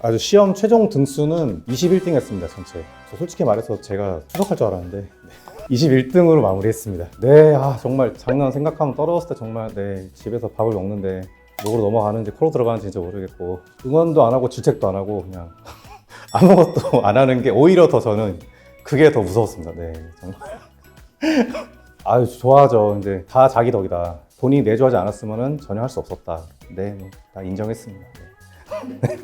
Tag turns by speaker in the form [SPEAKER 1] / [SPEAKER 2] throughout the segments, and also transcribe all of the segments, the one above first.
[SPEAKER 1] 아주 시험 최종 등수는 21등 했습니다, 전체. 저 솔직히 말해서 제가 추석할 줄 알았는데 21등으로 마무리했습니다. 네, 정말 작년 생각하면 떨어졌을 때 정말 집에서 밥을 먹는데 목으로 넘어가는지 코로 들어가는지 진짜 모르겠고, 응원도 안 하고 질책도 안 하고 그냥 아무것도 안 하는 게 오히려 더 저는 그게 더 무서웠습니다. 네, 정말. 아유, 좋아하죠. 이제 다 자기 덕이다. 본인이 내조하지 않았으면 전혀 할 수 없었다. 네, 다 인정했습니다. 네.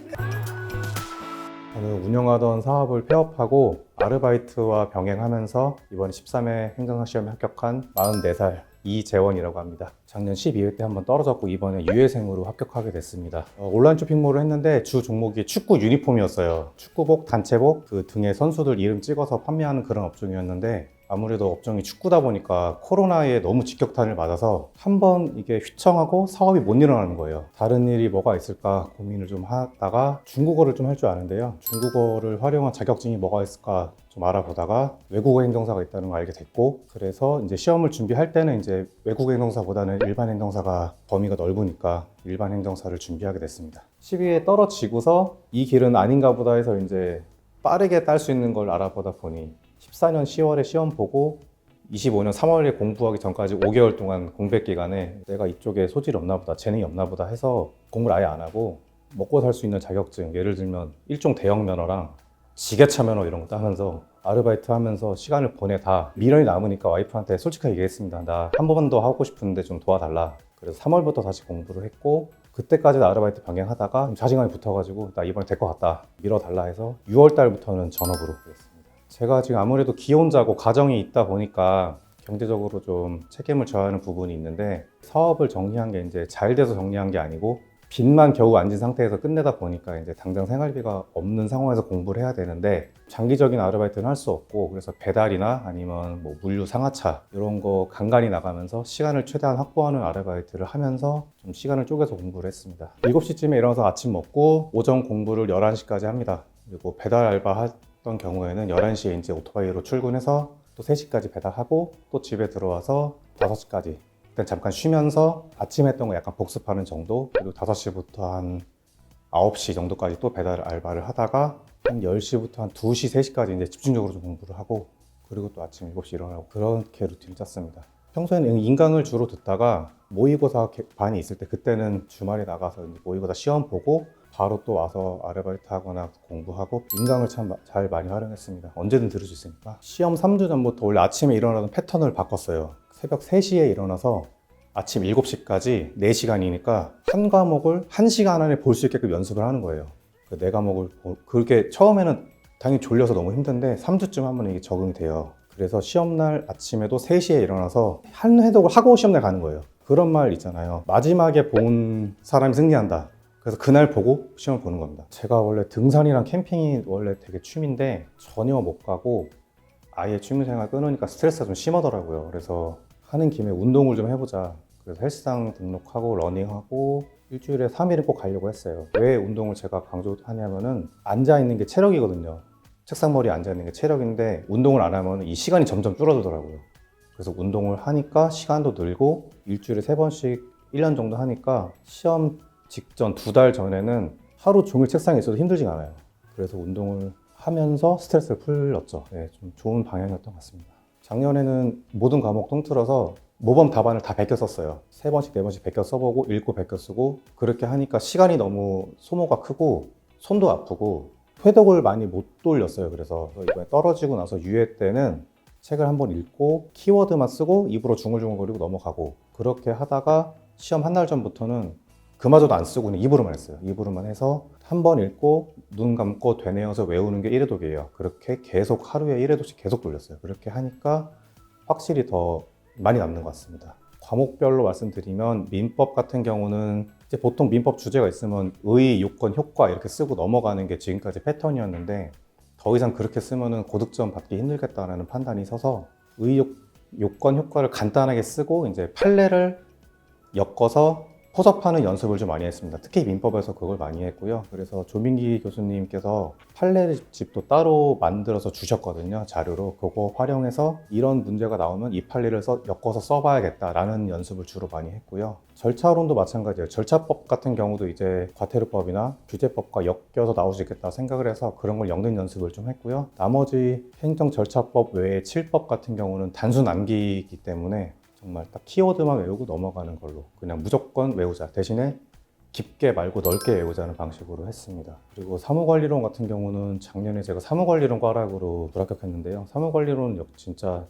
[SPEAKER 1] 저는 운영하던 사업을 폐업하고 아르바이트와 병행하면서 이번에 13회 행정사 시험에 합격한 44살 이재원이라고 합니다. 작년 12회 때 한번 떨어졌고 이번에 유예생으로 합격하게 됐습니다. 온라인 쇼핑몰을 했는데 주 종목이 축구 유니폼이었어요. 축구복, 단체복, 그 등에 선수들 이름 찍어서 판매하는 그런 업종이었는데, 아무래도 업종이 축구다 보니까 코로나에 너무 직격탄을 맞아서 한번 이게 휘청하고 사업이 못 일어나는 거예요. 다른 일이 뭐가 있을까 고민을 좀 하다가 중국어를 좀 할 줄 아는데요. 중국어를 활용한 자격증이 뭐가 있을까 좀 알아보다가 외국어 행정사가 있다는 걸 알게 됐고, 그래서 이제 시험을 준비할 때는 이제 외국어 행정사보다는 일반 행정사가 범위가 넓으니까 일반 행정사를 준비하게 됐습니다. 12회 떨어지고서 이 길은 아닌가 보다 해서 이제 빠르게 딸 수 있는 걸 알아보다 보니 14년 10월에 시험 보고 25년 3월에 공부하기 전까지 5개월 동안 공백 기간에 내가 이쪽에 소질이 없나 보다, 재능이 없나 보다 해서 공부를 아예 안 하고 먹고 살 수 있는 자격증, 예를 들면 일종 대형 면허랑 지게차 면허 이런 거 따면서 아르바이트 하면서 시간을 보내다 미련이 남으니까 와이프한테 솔직하게 얘기했습니다. 나 한 번 더 하고 싶은데 좀 도와달라. 그래서 3월부터 다시 공부를 했고, 그때까지는 아르바이트 병행하다가 자신감이 붙어가지고 나 이번에 될 것 같다, 밀어달라 해서 6월 달부터는 전업으로 했습니다. 제가 지금 아무래도 기혼자고 가정이 있다 보니까 경제적으로 좀 책임을 져야 하는 부분이 있는데, 사업을 정리한 게 이제 잘 돼서 정리한 게 아니고 빚만 겨우 안진 상태에서 끝내다 보니까 이제 당장 생활비가 없는 상황에서 공부를 해야 되는데, 장기적인 아르바이트는 할 수 없고, 그래서 배달이나 아니면 뭐 물류 상하차 이런 거 간간히 나가면서 시간을 최대한 확보하는 아르바이트를 하면서 좀 시간을 쪼개서 공부를 했습니다. 7시쯤에 일어나서 아침 먹고 오전 공부를 11시까지 합니다. 그리고 배달 알바 했던 경우에는 11시에 이제 오토바이로 출근해서 또 3시까지 배달하고 또 집에 들어와서 5시까지 일단 잠깐 쉬면서 아침 했던 거 약간 복습하는 정도, 그리고 5시부터 한 9시 정도까지 또 배달 알바를 하다가 한 10시부터 한 2시, 3시까지 이제 집중적으로 좀 공부를 하고, 그리고 또 아침 7시 일어나고 그렇게 루틴을 짰습니다. 평소에는 인강을 주로 듣다가 모의고사 반이 있을 때 그때는 주말에 나가서 모의고사 시험 보고 바로 또 와서 아르바이트 하거나 공부하고, 인강을 참 잘 많이 활용했습니다. 언제든 들을 수 있으니까. 시험 3주 전부터 원래 아침에 일어나던 패턴을 바꿨어요. 새벽 3시에 일어나서 아침 7시까지 4시간이니까 한 과목을 1시간 안에 볼 수 있게끔 연습을 하는 거예요. 그 4과목을 그렇게 처음에는 당연히 졸려서 너무 힘든데 3주쯤 하면 이게 적응이 돼요. 그래서 시험날 아침에도 3시에 일어나서 한 회독을 하고 시험날 가는 거예요. 그런 말 있잖아요. 마지막에 본 사람이 승리한다. 그래서 그날 보고 시험을 보는 겁니다. 제가 원래 등산이랑 캠핑이 원래 되게 취미인데 전혀 못 가고 아예 취미생활 끊으니까 스트레스가 좀 심하더라고요. 그래서 하는 김에 운동을 좀 해보자. 그래서 헬스장 등록하고 러닝하고 일주일에 3일은 꼭 가려고 했어요. 왜 운동을 제가 강조하냐면은 앉아있는 게 체력이거든요. 책상머리에 앉아있는 게 체력인데 운동을 안 하면 이 시간이 점점 줄어들더라고요. 그래서 운동을 하니까 시간도 늘고 일주일에 3번씩 1년 정도 하니까 시험 직전 2달 전에는 하루 종일 책상에 있어도 힘들지가 않아요. 그래서 운동을 하면서 스트레스를 풀었죠. 네, 좀 좋은 방향이었던 것 같습니다. 작년에는 모든 과목 통틀어서 모범 답안을 다 베껴 썼어요. 3번씩 4번씩 베껴 써보고 읽고 베껴 쓰고, 그렇게 하니까 시간이 너무 소모가 크고 손도 아프고 회독을 많이 못 돌렸어요. 그래서 이번에 떨어지고 나서 유예 때는 책을 한번 읽고 키워드만 쓰고 입으로 중얼중얼거리고 넘어가고, 그렇게 하다가 시험 한 달 전부터는 그마저도 안 쓰고 그냥 입으로만 했어요. 입으로만 해서 한 번 읽고 눈 감고 되뇌어서 외우는 게 1회독이에요. 그렇게 계속 하루에 1회독씩 계속 돌렸어요. 그렇게 하니까 확실히 더 많이 남는 것 같습니다. 과목별로 말씀드리면 민법 같은 경우는 이제 보통 민법 주제가 있으면 의, 요건, 효과 이렇게 쓰고 넘어가는 게 지금까지 패턴이었는데, 더 이상 그렇게 쓰면은 고득점 받기 힘들겠다라는 판단이 서서 의, 요건, 효과를 간단하게 쓰고 이제 판례를 엮어서 포섭하는 연습을 좀 많이 했습니다. 특히 민법에서 그걸 많이 했고요. 그래서 조민기 교수님께서 판례집도 따로 만들어서 주셨거든요. 자료로. 그거 활용해서 이런 문제가 나오면 이 판례를 엮어서 써봐야겠다라는 연습을 주로 많이 했고요. 절차론도 마찬가지예요. 절차법 같은 경우도 이제 과태료법이나 규제법과 엮여서 나올 수 있겠다 생각을 해서 그런 걸 엮는 연습을 좀 했고요. 나머지 행정절차법 외에 7법 같은 경우는 단순 암기이기 때문에 정말 딱 키워드만 외우고 넘어가는 걸로 그냥 무조건 외우자 대신에 깊게 말고 넓게 외우자는 방식으로 했습니다. 그리고 사무관리론 같은 경우는 작년에 제가 사무관리론 과락으로 불합격했는데요. 사무관리론 진짜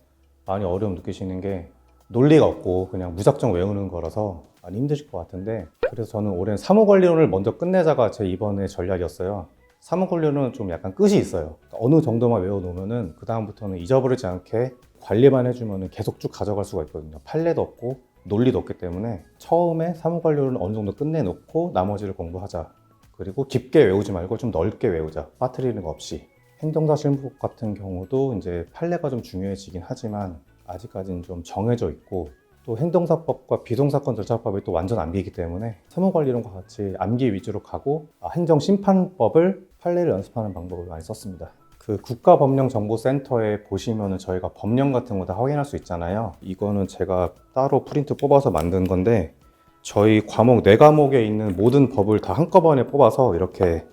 [SPEAKER 1] 많이 어려움 느끼시는 게 논리가 없고 그냥 무작정 외우는 거라서 많이 힘드실 것 같은데, 그래서 저는 올해는 사무관리론을 먼저 끝내자가 제 이번에 전략이었어요. 사무관리론은 좀 약간 끝이 있어요. 어느 정도만 외워놓으면은 그 다음부터는 잊어버리지 않게 관리만 해주면 계속 쭉 가져갈 수가 있거든요. 판례도 없고 논리도 없기 때문에 처음에 사무관리론을 어느 정도 끝내놓고 나머지를 공부하자. 그리고 깊게 외우지 말고 좀 넓게 외우자. 빠뜨리는 거 없이. 행정사 실무법 같은 경우도 이제 판례가 좀 중요해지긴 하지만 아직까지는 좀 정해져 있고, 또 행정사법과 비동사건 절차법이 또 완전 암기이기 때문에 사무관리론과 같이 암기 위주로 가고 행정심판법을 판례를 연습하는 방법을 많이 썼습니다. 그 국가법령정보센터에 보시면은 저희가 법령 같은 거 다 확인할 수 있잖아요. 이거는 제가 따로 프린트 뽑아서 만든 건데 저희 과목 4과목에 있는 모든 법을 다 한꺼번에 뽑아서 이렇게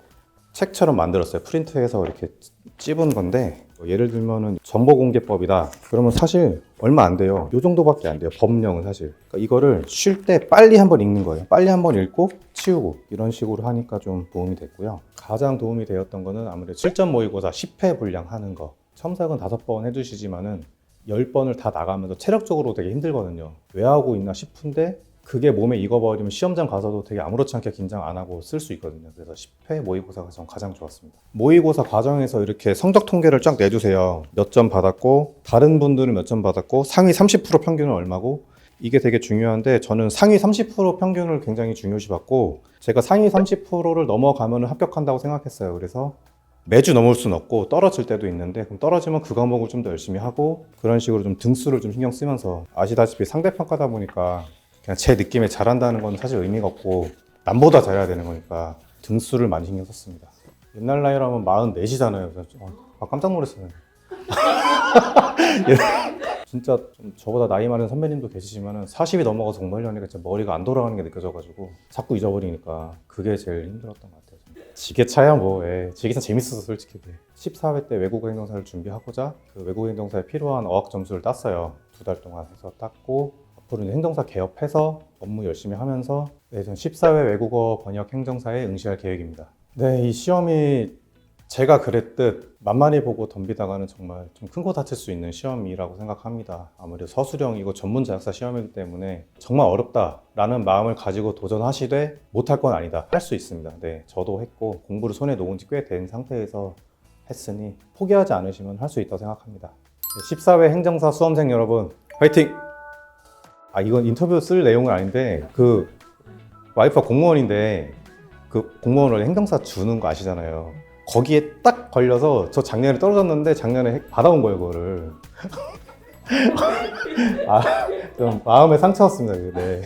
[SPEAKER 1] 책처럼 만들었어요. 프린트해서 이렇게 찝은 건데, 예를 들면은 정보공개법이다 그러면 사실 얼마 안 돼요. 이 정도밖에 안 돼요. 법령은 사실. 그러니까 이거를 쉴 때 빨리 한번 읽는 거예요. 빨리 한번 읽고 치우고 이런 식으로 하니까 좀 도움이 됐고요. 가장 도움이 되었던 거는 아무래도 실전 모의고사 10회 분량 하는 거. 첨삭은 5번 해주시지만은 10번을 다 나가면서 체력적으로 되게 힘들거든요. 왜 하고 있나 싶은데 그게 몸에 익어버리면 시험장 가서도 되게 아무렇지 않게 긴장 안 하고 쓸 수 있거든요. 그래서 10회 모의고사가 전 가장 좋았습니다. 모의고사 과정에서 이렇게 성적 통계를 쫙 내주세요. 몇 점 받았고 다른 분들은 몇 점 받았고 상위 30% 평균은 얼마고, 이게 되게 중요한데 저는 상위 30% 평균을 굉장히 중요시 봤고 제가 상위 30%를 넘어가면 합격한다고 생각했어요. 그래서 매주 넘을 수는 없고 떨어질 때도 있는데 그럼 떨어지면 그 과목을 좀 더 열심히 하고 그런 식으로 좀 등수를 좀 신경 쓰면서, 아시다시피 상대평가다 보니까 그냥 제 느낌에 잘한다는 건 사실 의미가 없고 남보다 잘해야 되는 거니까 등수를 많이 신경 썼습니다. 옛날 나이라면 44시잖아요. 깜짝 놀랐어요. 진짜 좀 저보다 나이 많은 선배님도 계시지만 40이 넘어가서 공부하려니까 진짜 머리가 안 돌아가는 게 느껴져가지고 자꾸 잊어버리니까 그게 제일 힘들었던 것 같아요. 지게차야 뭐. 지게차 재밌어서 솔직히. 14회 때 외국어 행정사를 준비하고자 그 외국어 행정사에 필요한 어학 점수를 땄어요. 2달 동안 해서 땄고 앞으로는 행정사 개업해서 업무 열심히 하면서 저는 14회 외국어 번역 행정사에 응시할 계획입니다. 네, 이 시험이 제가 그랬듯 만만히 보고 덤비다가는 정말 좀 큰 거 다칠 수 있는 시험이라고 생각합니다. 아무래도 서술형이고 전문 자격사 시험이기 때문에 정말 어렵다라는 마음을 가지고 도전하시되 못할 건 아니다. 할 수 있습니다. 네, 저도 했고 공부를 손에 놓은 지 꽤 된 상태에서 했으니 포기하지 않으시면 할 수 있다고 생각합니다. 14회 행정사 수험생 여러분, 화이팅! 이건 인터뷰 쓸 내용은 아닌데 그 와이프가 공무원인데 그 공무원을 행정사 주는 거 아시잖아요. 거기에 딱 걸려서 저 작년에 떨어졌는데 작년에 받아온 거예요, 그거를. 좀 마음에 상처였습니다. 네.